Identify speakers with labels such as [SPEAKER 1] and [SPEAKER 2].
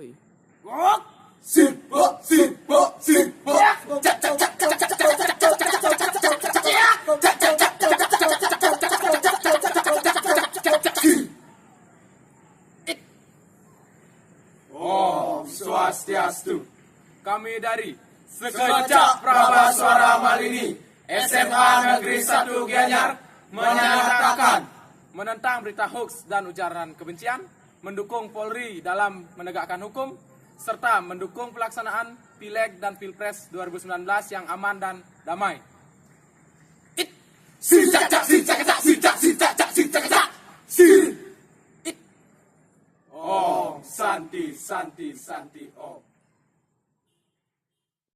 [SPEAKER 1] Oi.
[SPEAKER 2] Om Swastiastu.
[SPEAKER 3] Kami dari
[SPEAKER 2] Sekecap Prabaswara Malini, SMA Negeri 1 Gianyar menyatakan
[SPEAKER 3] menentang berita hoaks dan ujaran kebencian, mendukung Polri dalam menegakkan hukum, serta mendukung pelaksanaan Pileg dan Pilpres 2019 yang aman dan damai.
[SPEAKER 2] Om Santi Santi Santi Om.